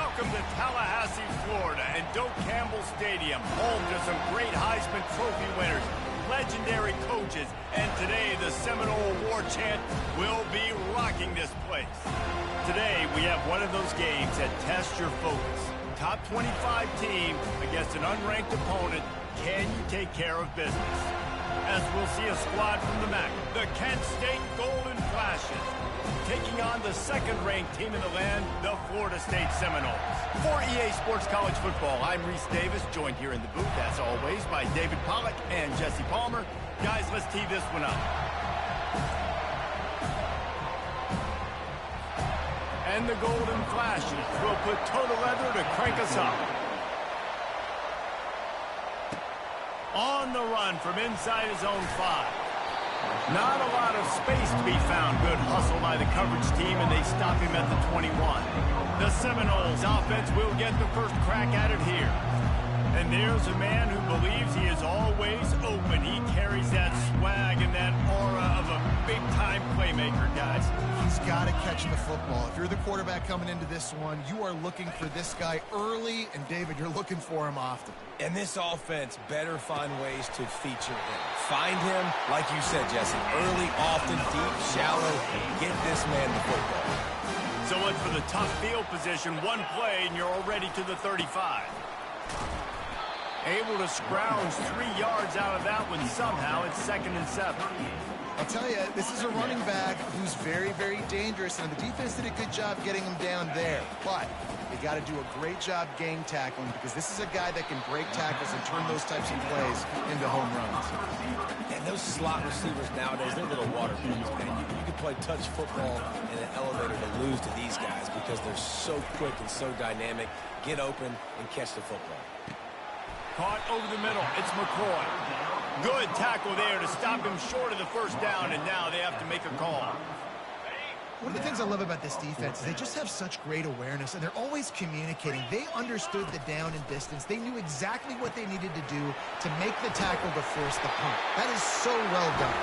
Welcome to Tallahassee, Florida, and Doak Campbell Stadium, home to some great Heisman Trophy winners, legendary coaches, and today the Seminole War Chant will be rocking this place. Today we have one of those games that tests your focus. Top 25 team against an unranked opponent. Can you take care of business? As we'll see a squad from the MAC, the Kent State Golden Flashes, taking on the second-ranked team in the land, the Florida State Seminoles. For EA Sports College Football, I'm Reese Davis, joined here in the booth, as always, by David Pollack and Jesse Palmer. Guys, let's tee this one up. And the Golden Flashes will put total leather to crank us up. On the run from inside his own 5. Not a lot of space to be found. Good hustle by the coverage team, and they stop him at the 21. The Seminoles offense will get the first crack at it here. And there's a man who believes he is always open. He carries that swag and that aura of a big-time playmaker, guys. He's got to catch the football. If you're the quarterback coming into this one, you are looking for this guy early, and David, you're looking for him often. And this offense better find ways to feature him. Find him, like you said, Jesse, early, often, deep, shallow, and get this man the football. So much for the tough field position. One play, and you're already to the 35. Able to scrounge 3 yards out of that one somehow. It's 2nd and 7. I'll tell you, this is a running back who's very, very dangerous, and the defense did a good job getting him down there. But they got to do a great job game tackling, because this is a guy that can break tackles and turn those types of plays into home runs. And those slot receivers nowadays, they're little water pins, man. You can play touch football in an elevator to lose to these guys because they're so quick and so dynamic. Get open and catch the football. Caught over the middle. It's McCoy. Good tackle there to stop him short of the first down, and now they have to make a call. One of the things I love about this defense is they just have such great awareness, and they're always communicating. They understood the down and distance. They knew exactly what they needed to do to make the tackle to force the punt. That is so well done.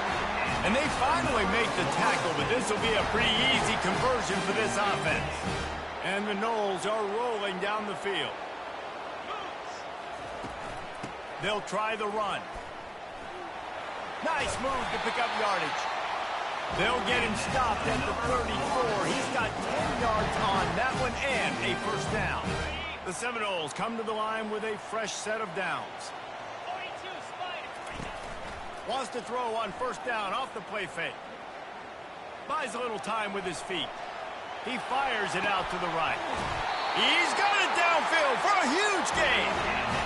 And they finally make the tackle, but this will be a pretty easy conversion for this offense. And the Noles are rolling down the field. They'll try the run. Nice move to pick up yardage. They'll get him stopped at the 34. He's got 10 yards on that one and a first down. The Seminoles come to the line with a fresh set of downs. Wants to throw on first down off the play fake. Buys a little time with his feet. He fires it out to the right. He's got it downfield for a huge gain.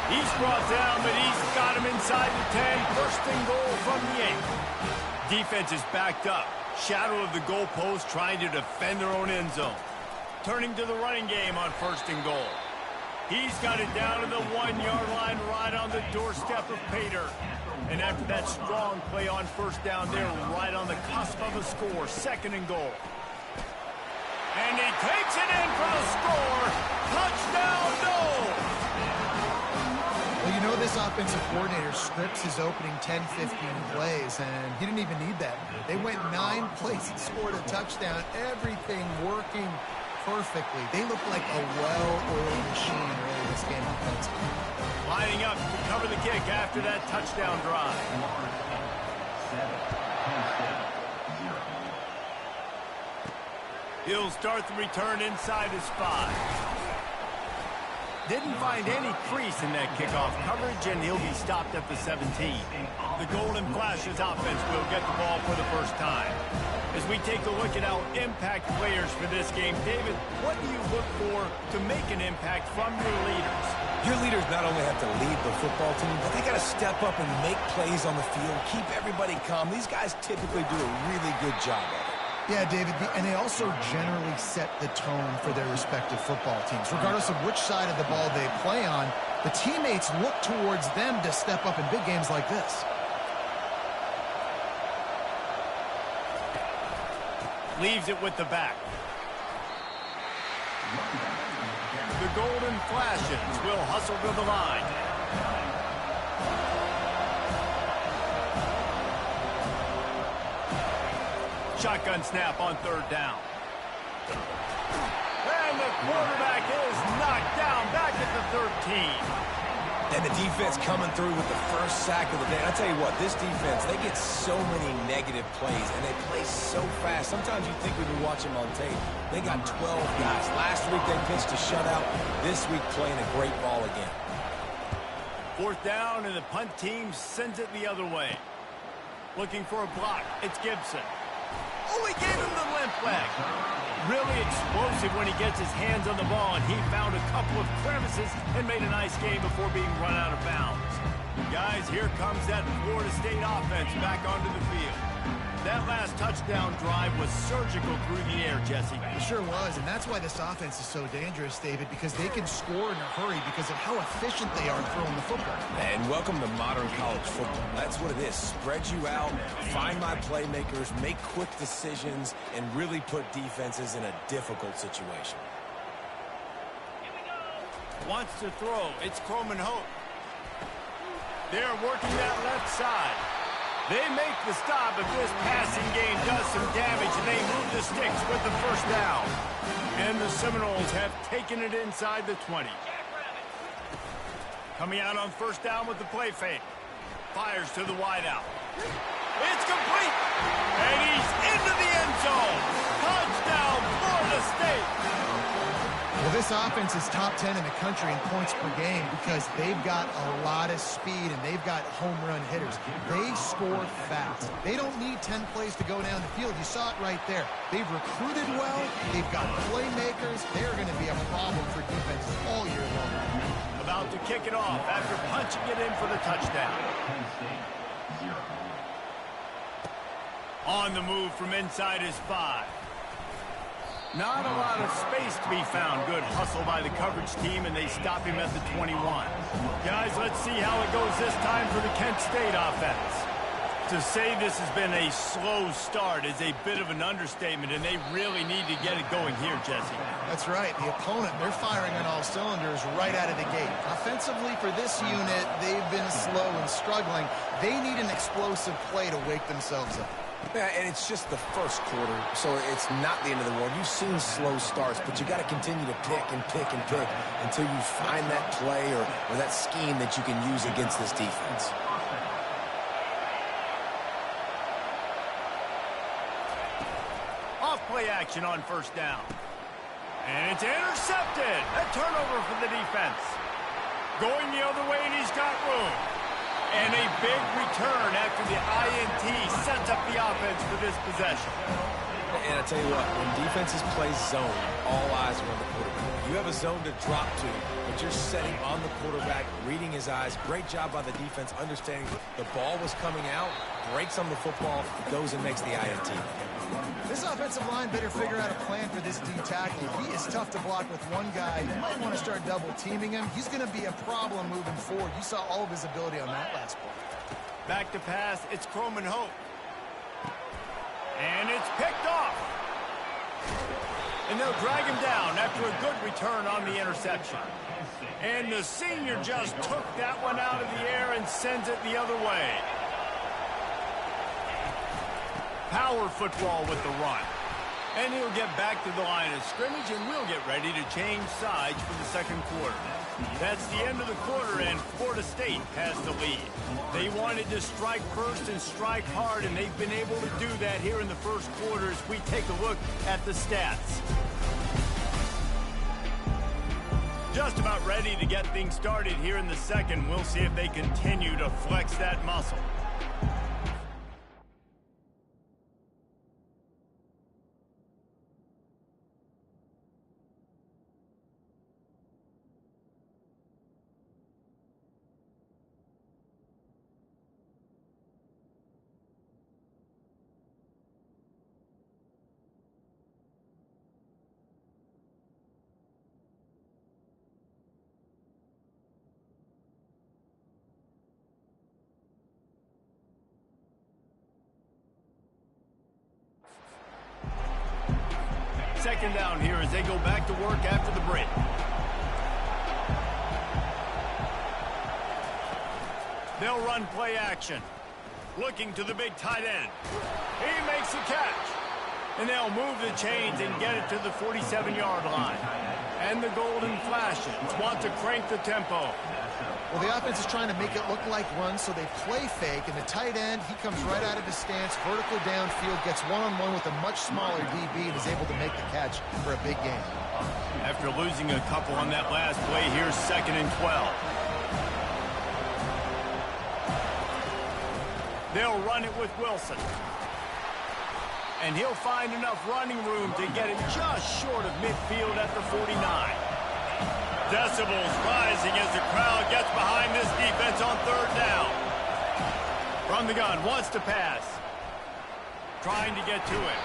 He's brought down, but he's got him inside the 10. First and goal from the 8. Defense is backed up. Shadow of the goalpost trying to defend their own end zone. Turning to the running game on first and goal. He's got it down to the 1-yard line right on the doorstep of Pater. And after that strong play on first down, they're right on the cusp of a score. 2nd and goal. And he takes it in for the score. Touchdown, Noles! Well, you know this offensive coordinator scripts his opening 10, 15 plays, and he didn't even need that. They went 9 plays and scored a touchdown. Everything working perfectly. They look like a well-oiled machine early this game offensively. Lining up to cover the kick after that touchdown drive. He'll start the return inside his 5. Didn't find any crease in that kickoff coverage, and he'll be stopped at the 17. The Golden Flashes offense will get the ball for the first time. As we take a look at our impact players for this game, David, what do you look for to make an impact from your leaders? Your leaders not only have to lead the football team, but they got to step up and make plays on the field, keep everybody calm. These guys typically do a really good job of it. Yeah, David, and they also generally set the tone for their respective football teams. Regardless of which side of the ball they play on, the teammates look towards them to step up in big games like this. Leaves it with the back. The Golden Flashes will hustle to the line. Shotgun snap on 3rd down. And the quarterback is knocked down back at the 13. And the defense coming through with the first sack of the day. I tell you what, this defense, they get so many negative plays, and they play so fast. Sometimes you think when you watch them on tape, they got 12 guys. Last week they pitched a shutout. This week playing a great ball again. 4th down, and the punt team sends it the other way. Looking for a block. It's Gibson. Oh, he gave him the limp leg. Really explosive when he gets his hands on the ball, and he found a couple of crevices and made a nice game before being run out of bounds. Guys, here comes that Florida State offense back onto the field. That last touchdown drive was surgical through the air, Jesse. It sure was, and that's why this offense is so dangerous, David, because they can score in a hurry because of how efficient they are throwing the football. And welcome to modern college football. That's what it is. Spread you out, find my playmakers, make quick decisions, and really put defenses in a difficult situation. Wants to throw. It's Croman Hope. They're working that left side. They make the stop, but this passing game does some damage, and they move the sticks with the first down. And the Seminoles have taken it inside the 20. Coming out on 1st down with the play fake. Fires to the wideout. It's complete. And he's into the end zone. Touchdown, Florida State. Well, this offense is top 10 in the country in points per game because they've got a lot of speed and they've got home run hitters. They score fast. They don't need 10 plays to go down the field. You saw it right there. They've recruited well. They've got playmakers. They're going to be a problem for defenses all year long. About to kick it off after punching it in for the touchdown. On the move from inside his 5. Not a lot of space to be found. Good hustle by the coverage team, and they stop him at the 21. Guys, let's see how it goes this time for the Kent State offense. To say this has been a slow start is a bit of an understatement, and they really need to get it going here, Jesse. That's right. The opponent, they're firing on all cylinders right out of the gate. Offensively for this unit, they've been slow and struggling. They need an explosive play to wake themselves up. Yeah, and it's just the first quarter, so it's not the end of the world. You've seen slow starts, but you got to continue to pick and pick and pick until you find that play or that scheme that you can use against this defense. Off play action on 1st down. And it's intercepted. A turnover for the defense. Going the other way, and he's got room. And a big return after the INT sets up the offense for this possession. And I tell you what, when defenses play zone, all eyes are on the quarterback. You have a zone to drop to, but you're setting on the quarterback, reading his eyes. Great job by the defense, understanding the ball was coming out, breaks on the football, goes and makes the INT. This offensive line better figure out a plan for this D tackle. He is tough to block with one guy. You might want to start double teaming him. He's going to be a problem moving forward. You saw all of his ability on that last play. Back to pass, it's Croman Hope. And it's picked off. And they'll drag him down after a good return on the interception. And the senior just took that one out of the air and sends it the other way. Power football with the run. And he'll get back to the line of scrimmage, and we'll get ready to change sides for the second quarter. That's the end of the quarter, and Florida State has the lead. They wanted to strike first and strike hard, and they've been able to do that here in the first quarter as we take a look at the stats. Just about ready to get things started here in the second. We'll see if they continue to flex that muscle. Second down here as they go back to work after the break. They'll run play action. Looking to the big tight end. He makes a catch. And they'll move the chains and get it to the 47-yard line. And the Golden Flashes want to crank the tempo. Well, the offense is trying to make it look like runs, so they play fake, and the tight end, he comes right out of his stance, vertical downfield, gets one-on-one with a much smaller DB, and is able to make the catch for a big gain. After losing a couple on that last play, here's 2nd and 12. They'll run it with Wilson. And he'll find enough running room to get it just short of midfield at the 49. Decibels rising as the crowd gets behind this defense on 3rd down. From the gun, wants to pass. Trying to get to it.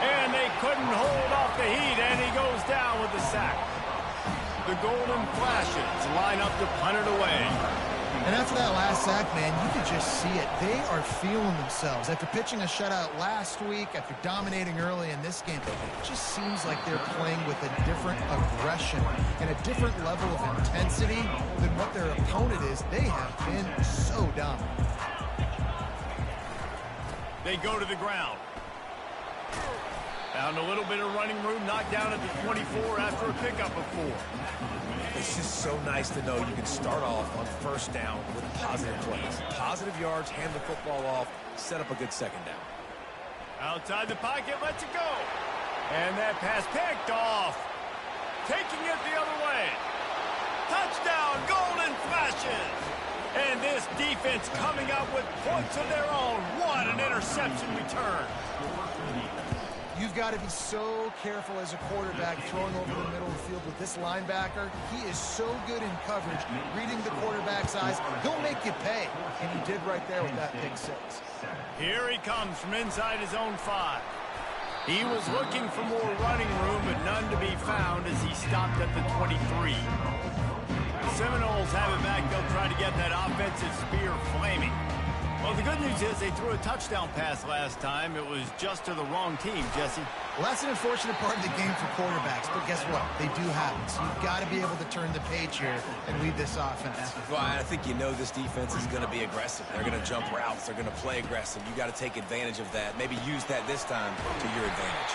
And they couldn't hold off the heat, and he goes down with the sack. The Golden Flashes line up to punt it away. And after that last sack, man, you could just see it. They are feeling themselves. After pitching a shutout last week, after dominating early in this game, it just seems like they're playing with a different aggression and a different level of intensity than what their opponent is. They have been so dominant. They go to the ground. Found a little bit of running room, knocked down at the 24 after a pickup of 4. It's just so nice to know you can start off on 1st down with positive plays. Positive yards, hand the football off, set up a good 2nd down. Outside the pocket, lets it go. And that pass picked off. Taking it the other way. Touchdown, Golden Flashes. And this defense coming up with points of their own. What an interception return. You've got to be so careful as a quarterback throwing over the middle of the field with this linebacker. He is so good in coverage, reading the quarterback's eyes. He'll make you pay, and he did right there with that pick 6. Here he comes from inside his own 5. He was looking for more running room, but none to be found as he stopped at the 23. The Seminoles have it back. They'll try to get that offensive spear flaming. Well, the good news is they threw a touchdown pass last time. It was just to the wrong team, Jesse. Well, that's an unfortunate part of the game for quarterbacks, but guess what? They do have it. So you've got to be able to turn the page here and lead this offense. Well, I think you know this defense is going to be aggressive. They're going to jump routes. They're going to play aggressive. You got to take advantage of that. Maybe use that this time to your advantage.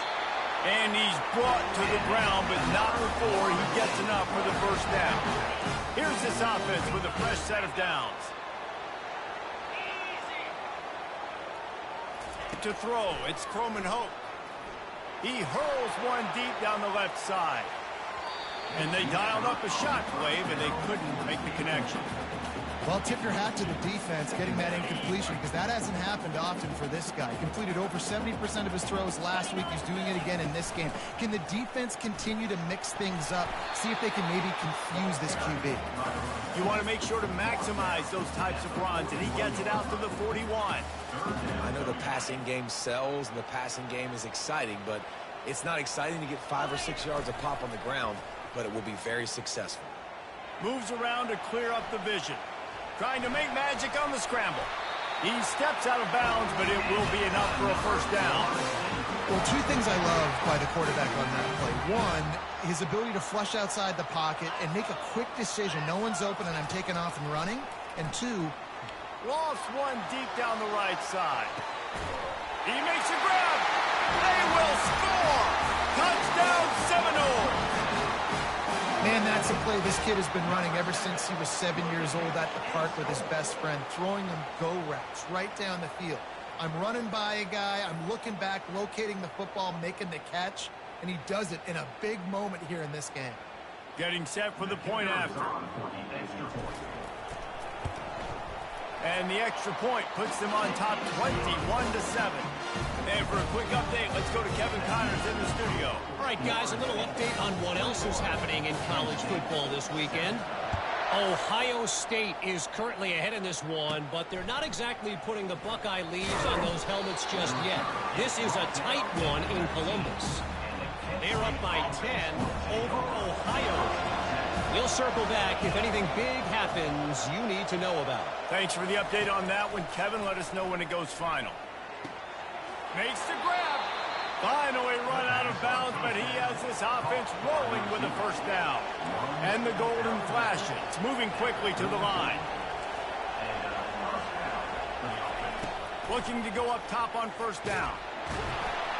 And he's brought to the ground, but not before he gets enough for the 1st down. Here's this offense with a fresh set of downs. To throw, it's Croman Hope. He hurls one deep down the left side. And they dialed up a shot wave, and they couldn't make the connection. Well, tip your hat to the defense getting that incompletion, because that hasn't happened often for this guy. He completed over 70% of his throws last week. He's doing it again in this game. Can the defense continue to mix things up, see if they can maybe confuse this QB? You want to make sure to maximize those types of runs, and he gets it out to the 41. I know the passing game sells, and the passing game is exciting, but it's not exciting to get 5 or 6 yards a pop on the ground, but it will be very successful. Moves around to clear up the vision. Trying to make magic on the scramble. He steps out of bounds, but it will be enough for a 1st down. Well, 2 things I love by the quarterback on that play. 1, his ability to flush outside the pocket and make a quick decision. No one's open and I'm taking off and running. And 2, lost one deep down the right side. He makes a grab. They will score. Touchdown Seminoles. Man, that's a play this kid has been running ever since he was 7 years old at the park with his best friend, throwing them go routes right down the field. I'm running by a guy, I'm looking back, locating the football, making the catch, and he does it in a big moment here in this game. Getting set for the point after. And the extra point puts them on top 21-7. And for a quick update, let's go to Kevin Connors in the studio. All right, guys, a little update on what else is happening in college football this weekend. Ohio State is currently ahead in this one, but they're not exactly putting the Buckeye leaves on those helmets just yet. This is a tight one in Columbus. They're up by 10 over Ohio. We'll circle back if anything big happens you need to know about. Thanks for the update on that one, Kevin. Let us know when it goes final. Makes the grab. Finally run out of bounds, but he has this offense rolling with a 1st down. And the Golden Flashes moving quickly to the line. Looking to go up top on 1st down.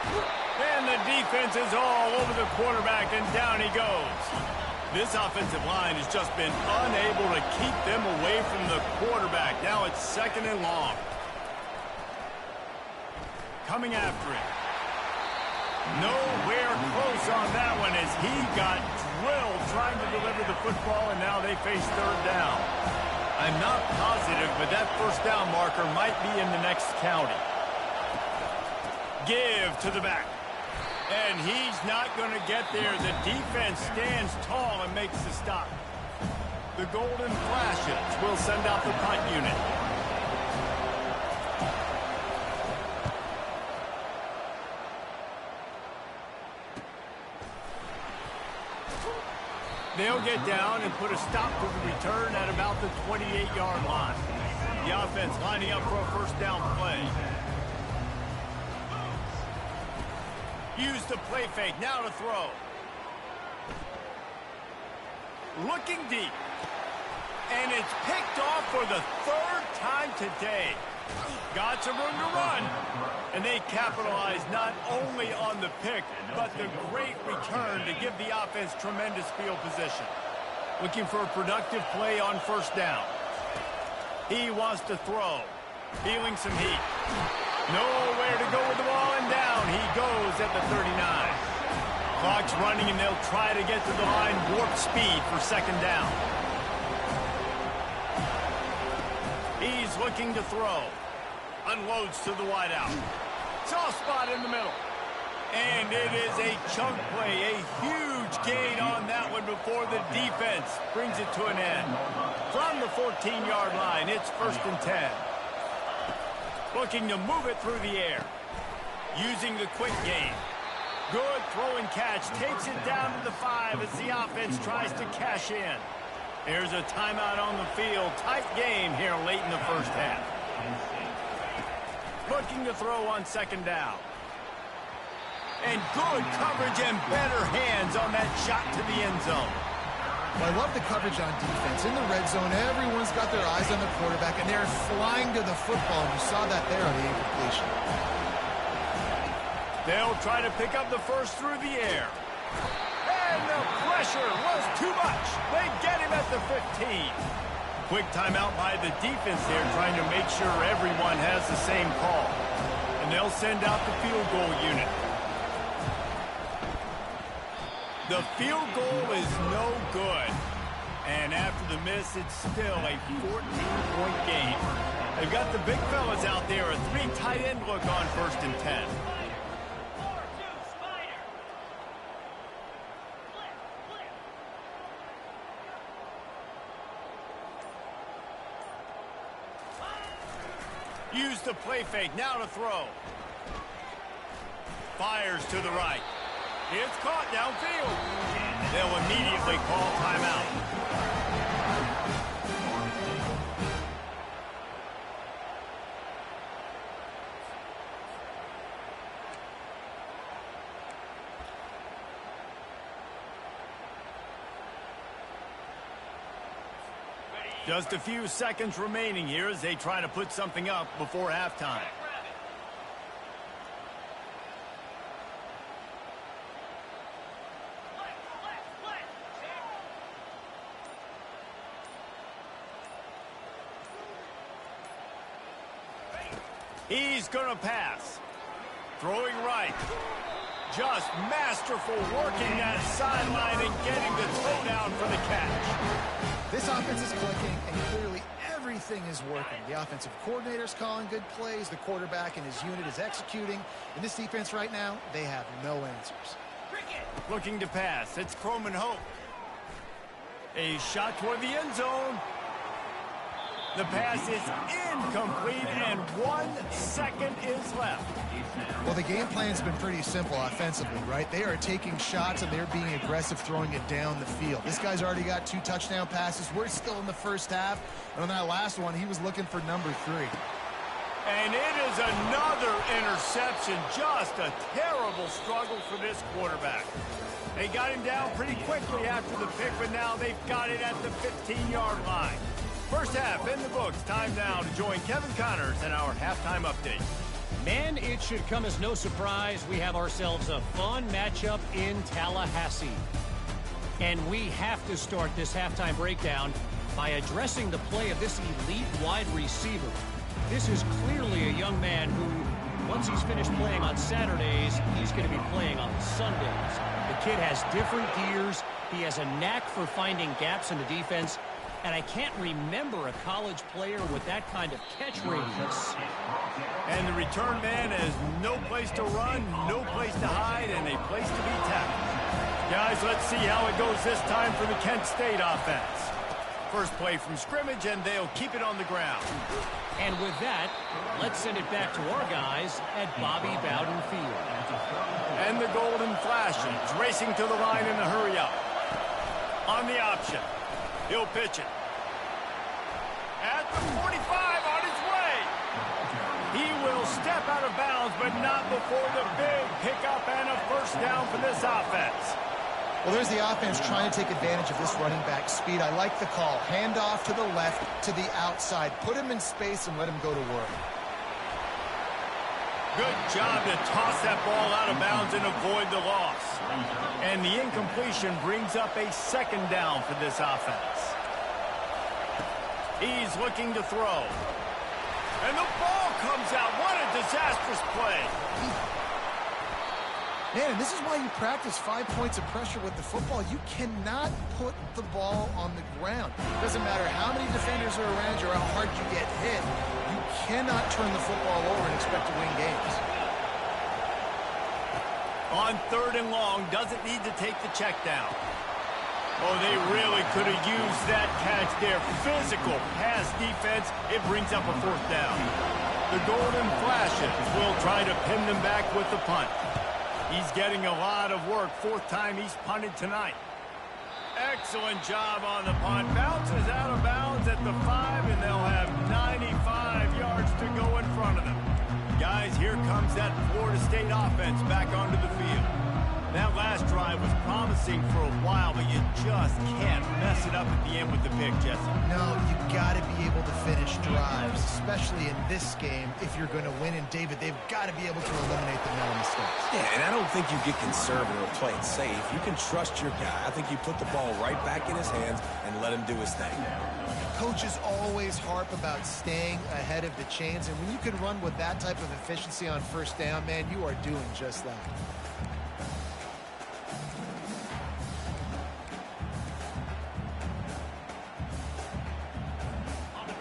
And the defense is all over the quarterback, and down he goes. This offensive line has just been unable to keep them away from the quarterback. Now it's 2nd and long. Coming after it. Nowhere close on that one as he got drilled trying to deliver the football, and now they face 3rd down. I'm not positive, but that 1st down marker might be in the next county. Give to the back. And he's not going to get there. The defense stands tall and makes the stop. The Golden Flashes will send out the punt unit. They'll get down and put a stop to the return at about the 28-yard line. The offense lining up for a 1st down play. Use the play fake, now to throw. Looking deep. And it's picked off for the 3rd time today. Got some room to run. And they capitalize not only on the pick, but the great return to give the offense tremendous field position. Looking for a productive play on 1st down. He wants to throw. Feeling some heat. Nowhere to go with the ball, and down he goes at the 39. Clock's running, and they'll try to get to the line warp speed for 2nd down. He's looking to throw. Unloads to the wideout. Soft spot in the middle. And it is a chunk play, a huge gain on that one before the defense brings it to an end. From the 14-yard line, it's 1st and 10. Looking to move it through the air. Using the quick game. Good throw and catch. Takes it down to the 5 as the offense tries to cash in. Here's a timeout on the field. Tight game here late in the 1st half. Looking to throw on 2nd down. And good coverage and better hands on that shot to the end zone. Well, I love the coverage on defense. In the red zone, everyone's got their eyes on the quarterback, and they're flying to the football. And you saw that there on the incompletion. They'll try to pick up the 1st through the air. And the pressure was too much. They get him at the 15. Quick timeout by the defense there, trying to make sure everyone has the same call. And they'll send out the field goal unit. The field goal is no good. And after the miss, it's still a 14-point game. They've got the big fellas out there, a 3 tight end look on 1st and 10. Use the play fake, now to throw. Fires to the right. It's caught downfield. They'll immediately call timeout. Just a few seconds remaining here as they try to put something up before halftime. He's going to pass. Throwing right. Just masterful working that sideline and getting the throw down for the catch. This offense is clicking, and clearly everything is working. The offensive coordinator's calling good plays. The quarterback and his unit is executing. In this defense right now, they have no answers. Looking to pass. It's Croman Hope. A shot toward the end zone. The pass is incomplete, and 1 second is left. Well, the game plan's been pretty simple offensively, right? They are taking shots, and they're being aggressive throwing it down the field. This guy's already got 2 touchdown passes. We're still in the 1st half. And on that last one, he was looking for number 3. And it is another interception. Just a terrible struggle for this quarterback. They got him down pretty quickly after the pick, but now they've got it at the 15-yard line. 1st half in the books. Time now to join Kevin Connors in our halftime update. Men, it should come as no surprise we have ourselves a fun matchup in Tallahassee. And we have to start this halftime breakdown by addressing the play of this elite wide receiver. This is clearly a young man who, once he's finished playing on Saturdays, he's going to be playing on Sundays. The kid has different gears. He has a knack for finding gaps in the defense. And I can't remember a college player with that kind of catch radius. And the return man has no place to run, no place to hide, and a place to be tackled. Guys, let's see how it goes this time for the Kent State offense. First play from scrimmage, and they'll keep it on the ground. And with that, let's send it back to our guys at Bobby Bowden Field. And the Golden Flashes racing to the line in a hurry up. On the option. He'll pitch it. At the 45, on his way. He will step out of bounds, but not before the big pickup and a first down for this offense. Well, there's the offense trying to take advantage of this running back speed. I like the call. Hand off to the left, to the outside. Put him in space and let him go to work. Good job to toss that ball out of bounds and avoid the loss. And the incompletion brings up a second down for this offense. He's looking to throw. And the ball comes out. What a disastrous play. Man, this is why you practice 5 points of pressure with the football. You cannot put the ball on the ground. Doesn't matter how many defenders are around you or how hard you get hit. You cannot turn the football over and expect to win games. On 3rd and long, doesn't need to take the check down. Oh, they really could have used that catch there. Physical pass defense. It brings up a 4th down. The Golden Flashes will try to pin them back with the punt. He's getting a lot of work. 4th time he's punted tonight. Excellent job on the punt. Bounces out of bounds at the 5, and they'll have 95 yards to go in front of them. Guys, here comes that Florida State offense back onto the field. That last drive was promising for a while, but you just can't mess it up at the end with the pick, Jesse. No, you got to be able to finish drives, especially in this game if you're going to win. And, David, they've got to be able to eliminate the mental mistakes. Yeah, and I don't think you get conservative or play it safe. You can trust your guy. I think you put the ball right back in his hands and let him do his thing. Coaches always harp about staying ahead of the chains, and when you can run with that type of efficiency on 1st down, man, you are doing just that.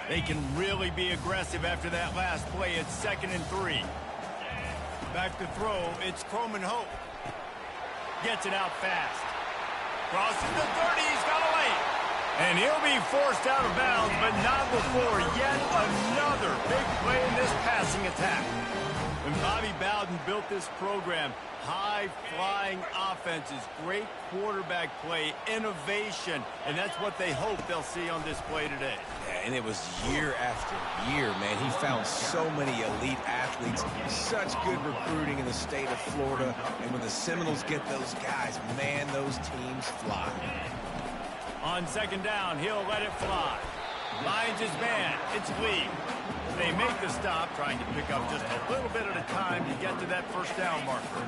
They can really be aggressive after that last play. It's 2nd and 3. Back to throw. It's Croman Hope. Gets it out fast. Crosses the 30. He's got a lane. And he'll be forced out of bounds, but not before yet another big play in this passing attack. When Bobby Bowden built this program, high-flying offenses, great quarterback play, innovation, and that's what they hope they'll see on display today. Yeah, and it was year after year, man. He found so many elite athletes, such good recruiting in the state of Florida, and when the Seminoles get those guys, man, those teams fly. On 2nd down, he'll let it fly. Finds his man. It's Lee. They make the stop, trying to pick up just a little bit at a time to get to that 1st down marker.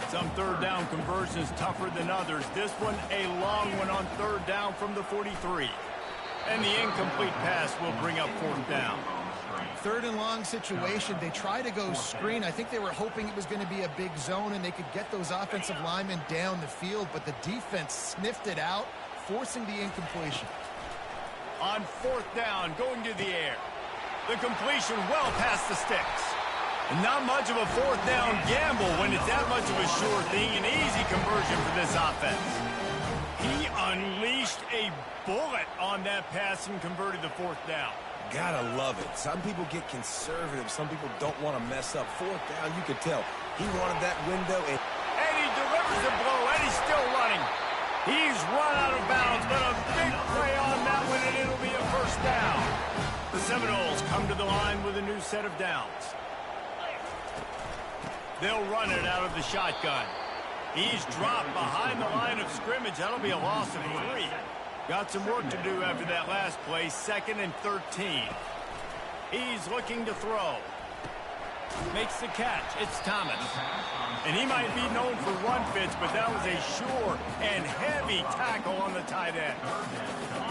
Some 3rd down conversions tougher than others. This one a long one on 3rd down from the 43. And the incomplete pass will bring up 4th down. 3rd and long situation. They try to go screen. I think they were hoping it was going to be a big zone and they could get those offensive linemen down the field, but the defense sniffed it out, forcing the incompletion. On 4th down, going to the air. The completion well past the sticks. Not much of a 4th down gamble when it's that much of a sure thing. An easy conversion for this offense. He unleashed a bullet on that pass and converted the 4th down. Gotta love it. Some people get conservative. Some people don't want to mess up. 4th down, you could tell. He wanted that window. And he delivers the blow, and he's still running. He's run out of bounds, but a big play on that one, and it'll be a 1st down. The Seminoles come to the line with a new set of downs. They'll run it out of the shotgun. He's dropped behind the line of scrimmage. That'll be a loss of 3. Got some work to do after that last play. 2nd and 13. He's looking to throw. Makes the catch. It's Thomas. And he might be known for run fits, but that was a sure and heavy tackle on the tight end.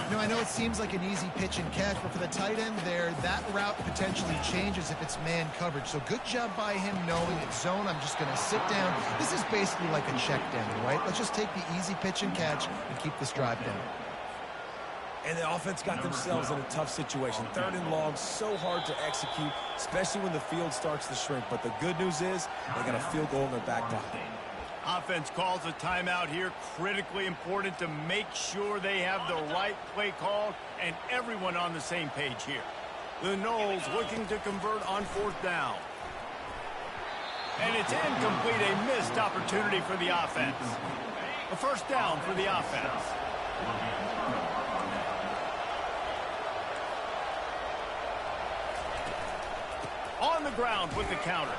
You know, I know it seems like an easy pitch and catch, but for the tight end there, that route potentially changes if it's man coverage. So good job by him knowing it's zone. I'm just going to sit down. This is basically like a check down, right? Let's just take the easy pitch and catch and keep this drive down. And the offense got themselves in a tough situation. 3rd and long, so hard to execute, especially when the field starts to shrink. But the good news is they got a field goal in their back pocket. Offense calls a timeout here. Critically important to make sure they have the right play called and everyone on the same page here. The Knowles looking to convert on 4th down. And it's incomplete, a missed opportunity for the offense. A 1st down for the offense. On the ground with the counter.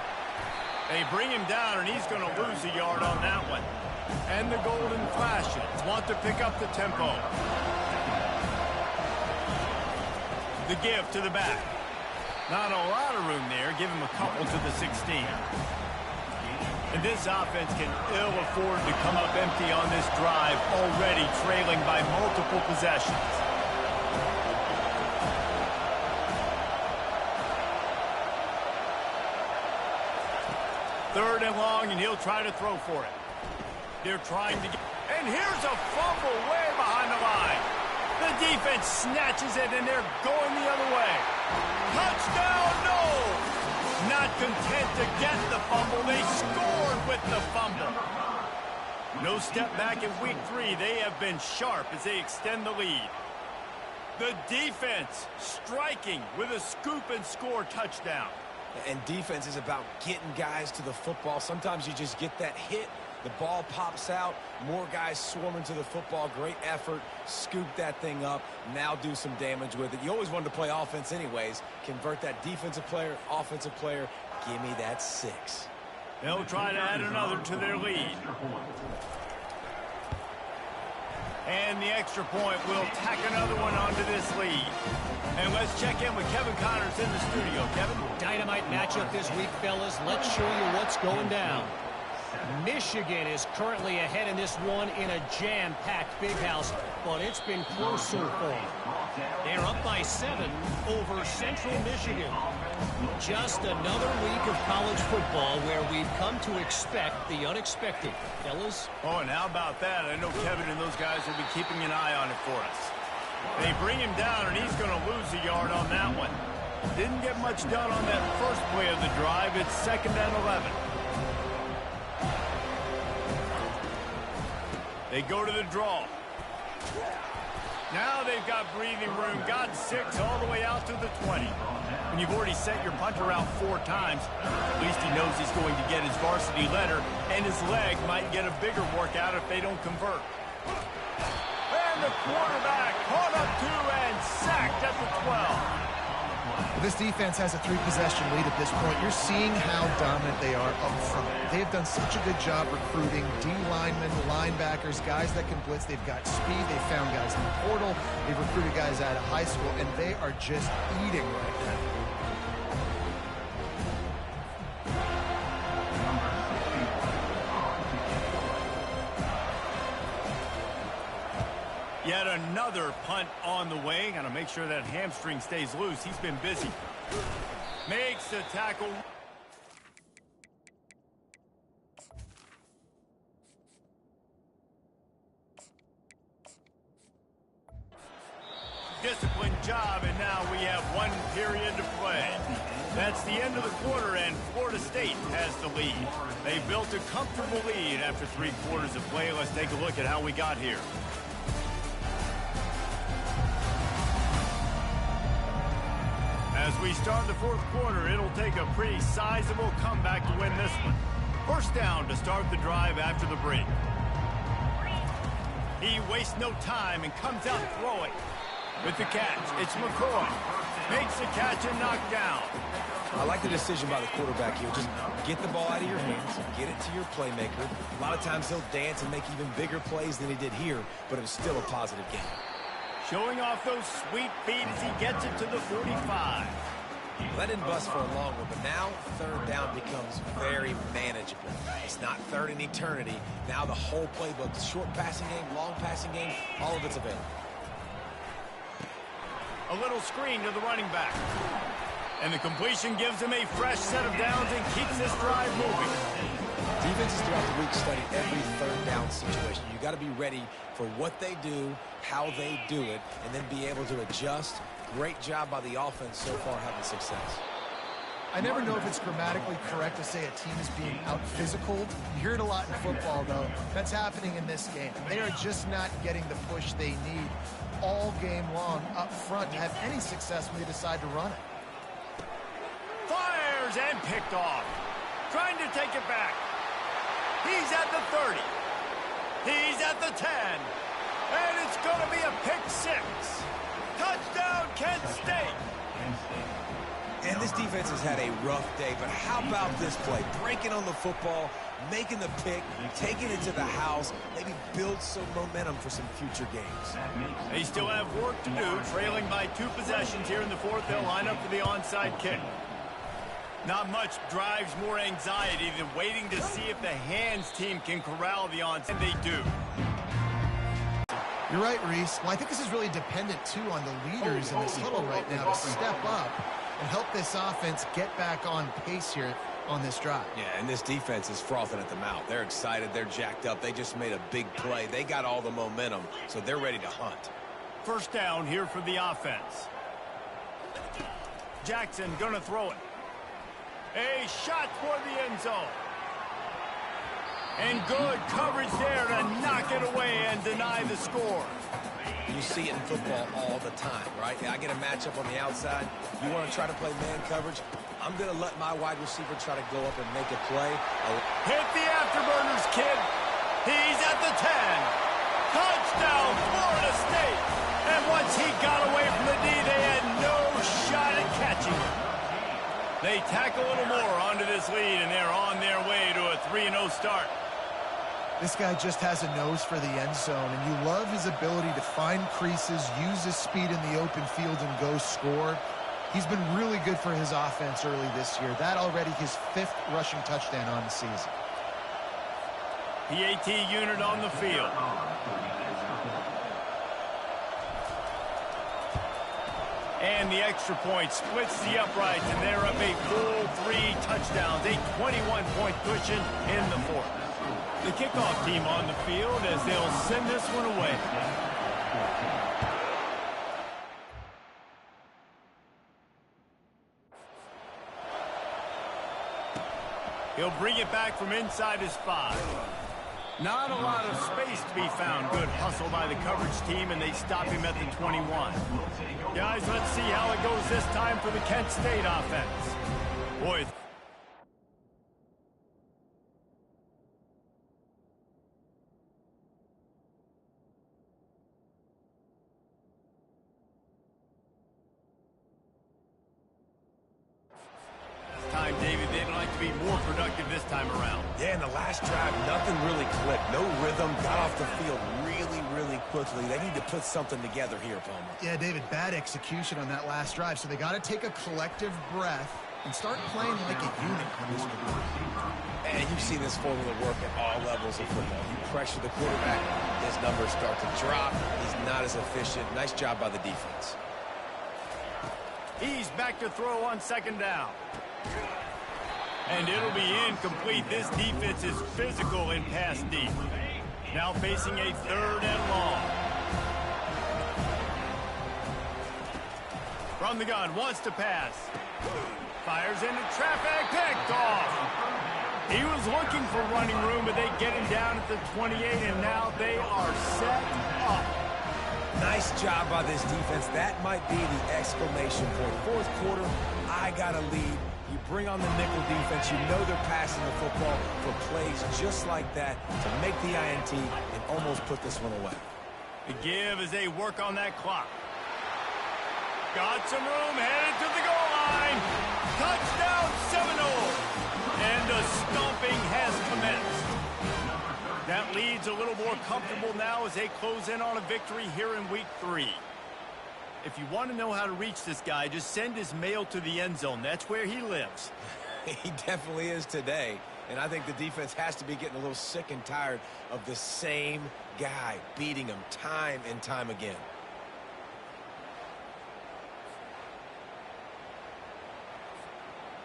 They bring him down, and he's going to lose a yard on that one. And the golden flashes want to pick up the tempo. The give to the back. Not a lot of room there. Give him a couple to the 16. And this offense can ill afford to come up empty on this drive, already trailing by multiple possessions. 3rd and long, and he'll try to throw for it. They're trying to get... And here's a fumble way behind the line. The defense snatches it, and they're going the other way. Touchdown, no! Not content to get the fumble, they scored with the fumble. No step back in week 3. They have been sharp as they extend the lead. The defense striking with a scoop and score touchdown. And defense is about getting guys to the football. Sometimes you just get that hit, the ball pops out, more guys swarming to the football. Great effort, scoop that thing up, now do some damage with it. You always wanted to play offense anyways. Convert that defensive player, offensive player. Give me that 6. They'll try to add another to their lead. And the extra point will tack another one onto this lead. And let's check in with Kevin Connors in the studio. Kevin? Dynamite matchup this week, fellas. Let's show you what's going down. Michigan is currently ahead in this one in a jam-packed big house, but it's been close so far. They're up by 7 over Central Michigan. Just another week of college football where we've come to expect the unexpected. Fellas? Oh, and how about that? I know Kevin and those guys will be keeping an eye on it for us. They bring him down, and he's going to lose a yard on that one. Didn't get much done on that first play of the drive. It's 2nd and 11. They go to the draw. Now they've got breathing room. Got 6 all the way out to the 20. When you've already set your punter out 4 times, at least he knows he's going to get his varsity letter, and his leg might get a bigger workout if they don't convert. And the quarterback caught up 2 and sacked at the 12. This defense has a 3-possession lead at this point. You're seeing how dominant they are up front. They have done such a good job recruiting D-linemen, linebackers, guys that can blitz. They've got speed. They found guys in the portal. They've recruited guys out of high school, and they are just eating right now. Yet another punt on the way. Got to make sure that hamstring stays loose. He's been busy. Makes the tackle. Disciplined job, and now we have 1 period to play. That's the end of the quarter, and Florida State has the lead. They built a comfortable lead after 3 quarters of play. Let's take a look at how we got here. As we start the 4th quarter, it'll take a pretty sizable comeback to win this one. 1st down to start the drive after the break. He wastes no time and comes out throwing. With the catch, it's McCoy. Makes the catch and knocked down. I like the decision by the quarterback here. Just get the ball out of your hands, get it to your playmaker. A lot of times he'll dance and make even bigger plays than he did here, but it was still a positive game. Showing off those sweet feet as he gets it to the 45. That didn't bust for a long one, but now third down becomes very manageable. It's not third in eternity. Now the whole playbook, short passing game, long passing game, all of it's available. A little screen to the running back. And the completion gives him a fresh set of downs and keeps this drive moving. Defenses throughout the week study every third down situation. You got to be ready for what they do, how they do it, and then be able to adjust. Great job by the offense so far having success. I never know if it's grammatically correct to say a team is being out-physicaled. You hear it a lot in football, though. That's happening in this game. They are just not getting the push they need all game long up front to have any success when they decide to run it. Fires and picked off. Trying to take it back. He's at the 30. He's at the 10. And it's going to be a pick six. Touchdown, Kent State. And this defense has had a rough day, but how about this play? Breaking on the football, making the pick, taking it to the house, maybe build some momentum for some future games. They still have work to do, trailing by 2 possessions here in the fourth. They'll line up for the onside kick. Not much drives more anxiety than waiting to see if the hands team can corral the onside. And they do. You're right, Reese. Well, I think this is really dependent, too, on the leaders in this huddle right now to step up and help this offense get back on pace here on this drive. Yeah, and this defense is frothing at the mouth. They're excited. They're jacked up. They just made a big play. They got all the momentum, so they're ready to hunt. First down here for the offense. Jackson going to throw it. A shot for the end zone. And good coverage there to knock it away and deny the score. You see it in football all the time, right? I get a matchup on the outside. You want to try to play man coverage? I'm going to let my wide receiver try to go up and make a play. Hit the afterburners, kid. He's at the 10. Touchdown, Florida State. And once he got away from the D, they had no shot at catching him. They tack a little more onto this lead, and they're on their way to a 3-0 start. This guy just has a nose for the end zone, and you love his ability to find creases, use his speed in the open field, and go score. He's been really good for his offense early this year. That already his 5th rushing touchdown on the season. PAT unit on the field. And the extra point splits the uprights, and they're up a full 3 touchdowns, a 21-point cushion in the fourth. The kickoff team on the field as they'll send this one away. He'll bring it back from inside his 5. Not a lot of space to be found. Good hustle by the coverage team, and they stop him at the 21. Guys, let's see how it goes this time for the Kent State offense. Boy, time, David, they'd like to be more productive this time around. Yeah, in the last drive, nothing really clicked. No rhythm, got off the field really quickly. They need to put something together here, Palmer. Yeah, David, bad execution on that last drive, so they got to take a collective breath and start playing like a unit on this one. And you see this formula work at all levels of football. You pressure the quarterback, his numbers start to drop. He's not as efficient. Nice job by the defense. He's back to throw on 2nd down. And it'll be incomplete. This defense is physical in pass deep. Now facing a 3rd and long. From the gun, wants to pass. Fires into traffic, picked off. He was looking for running room, but they get him down at the 28, and now they are set up. Nice job by this defense. That might be the exclamation point. 4th quarter, I got a lead. You bring on the nickel defense. You know they're passing the football for plays just like that to make the INT and almost put this one away. The give as they work on that clock. Got some room, headed to the goal line. Touchdown Seminole. And the stomping has commenced. That lead's a little more comfortable now as they close in on a victory here in week 3. If you want to know how to reach this guy, just send his mail to the end zone. That's where he lives. He definitely is today. And I think the defense has to be getting a little sick and tired of the same guy beating him time and time again.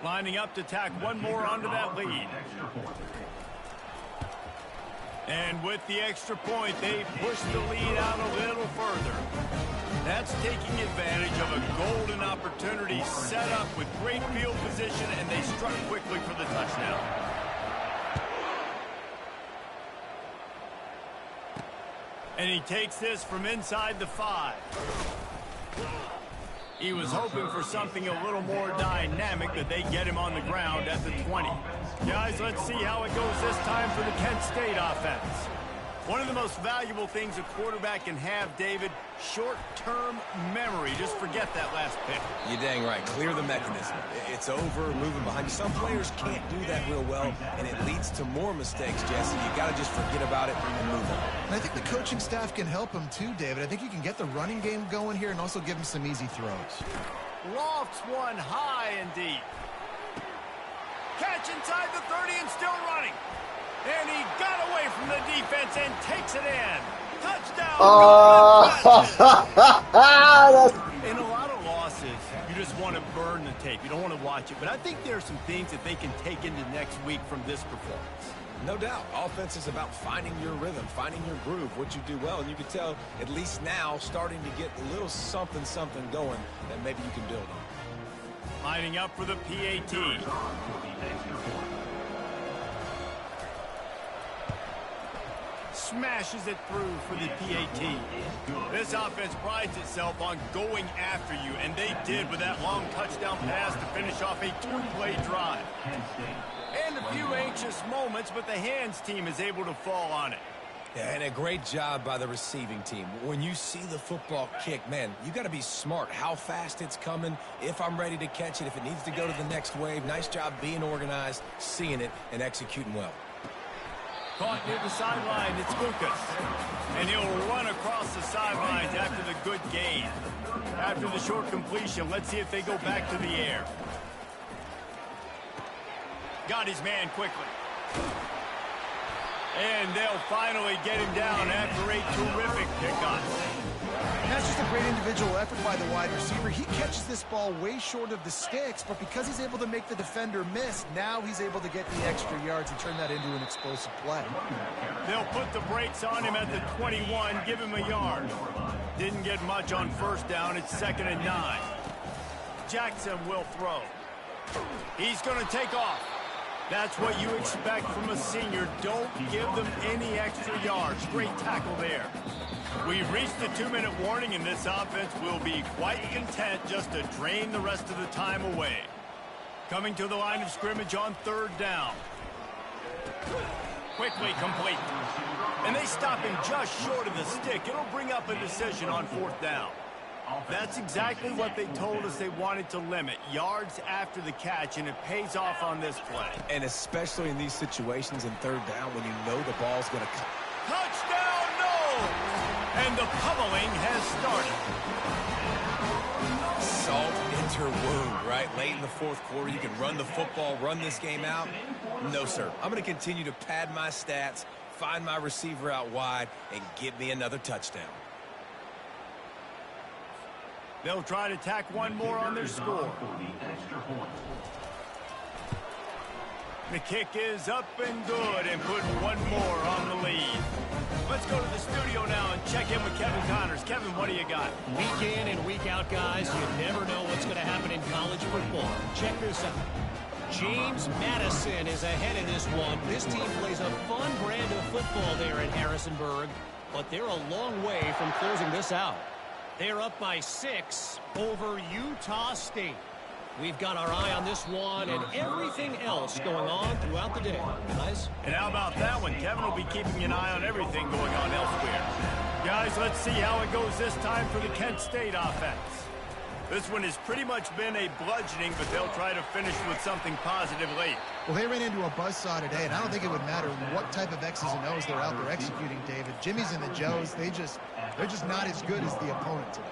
Lining up to tack one more onto that lead. And with the extra point, they push the lead out a little further. That's taking advantage of a golden opportunity set up with great field position, and they struck quickly for the touchdown. And he takes this from inside the 5. He was hoping for something a little more dynamic, but they get him on the ground at the 20. Guys, let's see how it goes this time for the Kent State offense. One of the most valuable things a quarterback can have, David, short-term memory. Just forget that last pick. You're dang right. Clear the mechanism. It's over, moving behind you. Some players can't do that real well, and it leads to more mistakes, Jesse. You got to just forget about it and move on. And I think the coaching staff can help him too, David. I think you can get the running game going here and also give him some easy throws. Lofts one high and deep. Catch inside the 30 and still running. And he got away from the defense and takes it in. Touchdown. In a lot of losses, you just want to burn the tape. You don't want to watch it. But I think there are some things that they can take into next week from this performance. No doubt. Offense is about finding your rhythm, finding your groove, what you do well. And you can tell, at least now, starting to get a little something going that maybe you can build on. Lining up for the PAT. Smashes it through for the PAT. This offense prides itself on going after you, and they did with that long touchdown pass to finish off a 2-play drive. And a few anxious moments, but the hands team is able to fall on it. Yeah, and a great job by the receiving team. When you see the football kick, man, you got to be smart. How fast it's coming, if I'm ready to catch it, if it needs to go to the next wave. Nice job being organized, seeing it, and executing well. Caught near the sideline, it's Lucas. And he'll run across the sidelines after the good gain. After the short completion, let's see if they go back to the air. Got his man quickly. And they'll finally get him down after a terrific pickup. That's just a great individual effort by the wide receiver. He catches this ball way short of the sticks, but because he's able to make the defender miss, now he's able to get the extra yards and turn that into an explosive play. They'll put the brakes on him at the 21, give him a yard. Didn't get much on first down. It's 2nd and 9. Jackson will throw. He's going to take off. That's what you expect from a senior. Don't give them any extra yards. Great tackle there. We've reached the 2-minute warning, and this offense will be quite content just to drain the rest of the time away. Coming to the line of scrimmage on 3rd down. Quickly complete. And they stop him just short of the stick. It'll bring up a decision on 4th down. That's exactly what they told us they wanted to limit. Yards after the catch, and it pays off on this play. And especially in these situations in 3rd down when you know the ball's going to come. Touchdown, no! And the pummeling has started. Salt into wound, right? Late in the 4th quarter, you can run the football, run this game out. No, sir. I'm going to continue to pad my stats, find my receiver out wide, and give me another touchdown. They'll try to tack one more on their score. The kick is up and good, and put one more on the lead. Let's go to the studio now and check in with Kevin Connors. Kevin, what do you got? Week in and week out, guys, you never know what's going to happen in college football. Check this out. James Madison is ahead in this one. This team plays a fun brand of football there in Harrisonburg, but they're a long way from closing this out. They're up by 6 over Utah State. We've got our eye on this one and everything else going on throughout the day. Guys? And how about that one? Kevin will be keeping an eye on everything going on elsewhere. Guys, let's see how it goes this time for the Kent State offense. This one has pretty much been a bludgeoning, but they'll try to finish with something positive late. Well, they ran into a buzzsaw today, and I don't think it would matter what type of X's and O's they're out there executing, David. Jimmy's and the Joes, they're just not as good as the opponent today.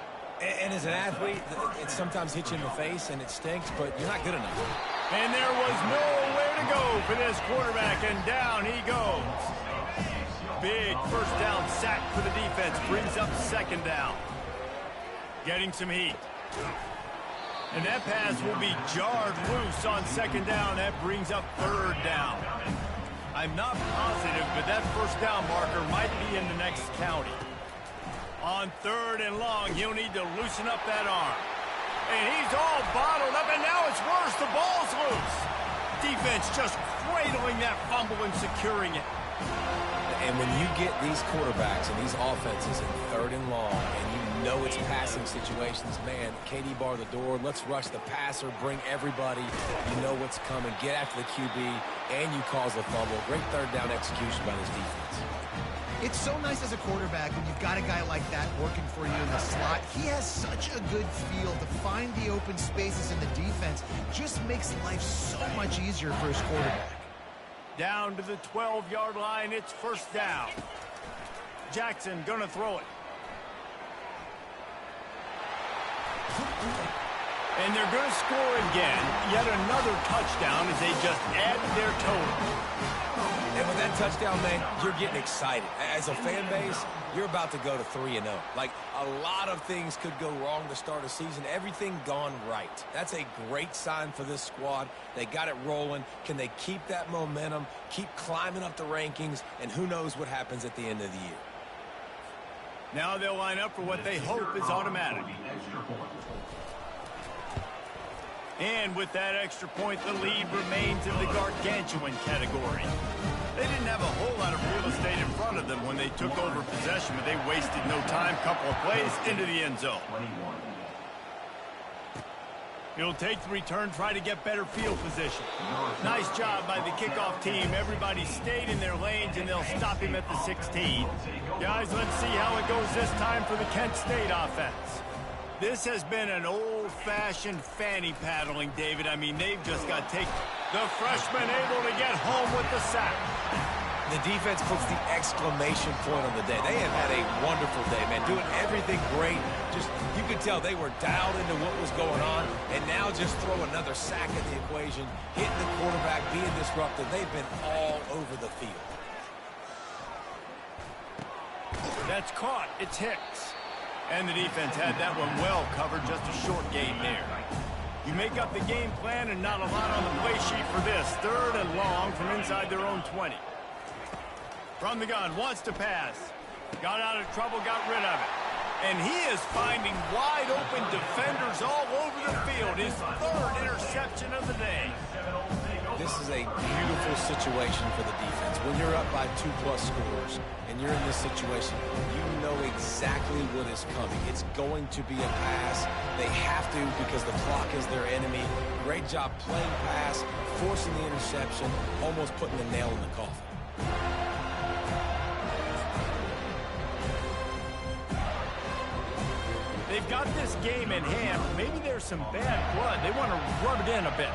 And as an athlete, it sometimes hits you in the face and it stinks, but you're not good enough. And there was nowhere to go for this quarterback, and down he goes. Big first down sack for the defense brings up second down. Getting some heat. And that pass will be jarred loose on second down. That brings up third down. I'm not positive, but that first down marker might be in the next county. On third and long, he'll need to loosen up that arm. And he's all bottled up, and now it's worse. The ball's loose. Defense just cradling that fumble and securing it. And when you get these quarterbacks and these offenses in third and long, and you know it's passing situations, man, KD bar the door, let's rush the passer, bring everybody. You know what's coming. Get after the QB, and you cause the fumble. Great third down execution by this defense. It's so nice as a quarterback when you've got a guy like that working for you in the slot. He has such a good feel to find the open spaces in the defense. Just makes life so much easier for his quarterback. Down to the 12-yard line, it's first down. Jackson gonna throw it. And they're gonna score again. Yet another touchdown as they just add their total. And with that touchdown, man, you're getting excited. As a fan base, you're about to go to 3-0. Like, a lot of things could go wrong to start a season. Everything gone right. That's a great sign for this squad. They got it rolling. Can they keep that momentum, keep climbing up the rankings, and who knows what happens at the end of the year. Now they'll line up for what they hope is automatic. And with that extra point, the lead remains in the gargantuan category. They didn't have a whole lot of real estate in front of them when they took over possession, but they wasted no time. Couple of plays into the end zone. He'll take the return, try to get better field position. Nice job by the kickoff team. Everybody stayed in their lanes, and they'll stop him at the 16. Guys, let's see how it goes this time for the Kent State offense. This has been an old-fashioned fanny paddling, David. I mean, they've just got taken. The freshman able to get home with the sack. The defense puts the exclamation point on the day. They have had a wonderful day, man, doing everything great. Just, you could tell they were dialed into what was going on, and now just throw another sack in the equation, hitting the quarterback, being disruptive. They've been all over the field. That's caught. It's Hicks. And the defense had that one well covered, just a short gain there. You make up the game plan and not a lot on the play sheet for this. Third and long from inside their own 20. From the gun, wants to pass. Got out of trouble, got rid of it. And he is finding wide open defenders all over the field. His third interception of the day. This is a beautiful situation for the defense. When you're up by 2+ scores and you're in this situation, you know exactly what is coming. It's going to be a pass. They have to because the clock is their enemy. Great job playing pass, forcing the interception, almost putting the nail in the coffin. They've got this game in hand. Maybe there's some bad blood. They want to rub it in a bit.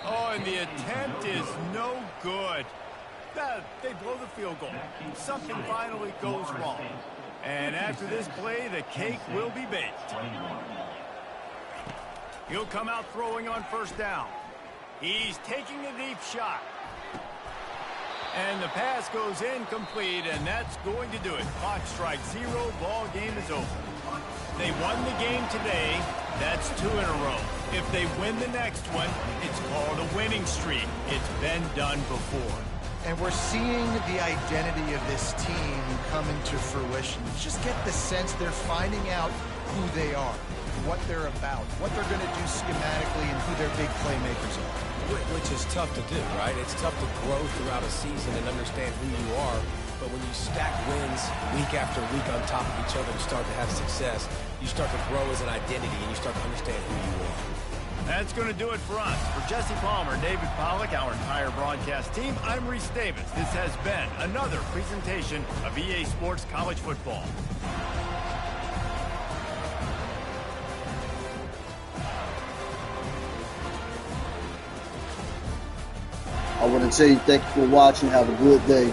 Oh, and the attempt is no good. They blow the field goal. Something finally goes wrong. And after this play, the cake will be baked. He'll come out throwing on first down. He's taking a deep shot. And the pass goes incomplete, and that's going to do it. Clock strikes 0. Ball game is over. They won the game today. That's 2 in a row. If they win the next one, it's called a winning streak. It's been done before. And we're seeing the identity of this team come into fruition. You just get the sense they're finding out who they are, what they're about, what they're going to do schematically, and who their big playmakers are. Which is tough to do, right? It's tough to grow throughout a season and understand who you are. But when you stack wins week after week on top of each other and start to have success, you start to grow as an identity and you start to understand who you are. That's going to do it for us. For Jesse Palmer, David Pollack, our entire broadcast team, I'm Reese Davis. This has been another presentation of EA Sports College Football. I want to tell you thank you for watching. Have a good day.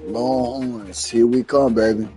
Longhorns, here we come, baby.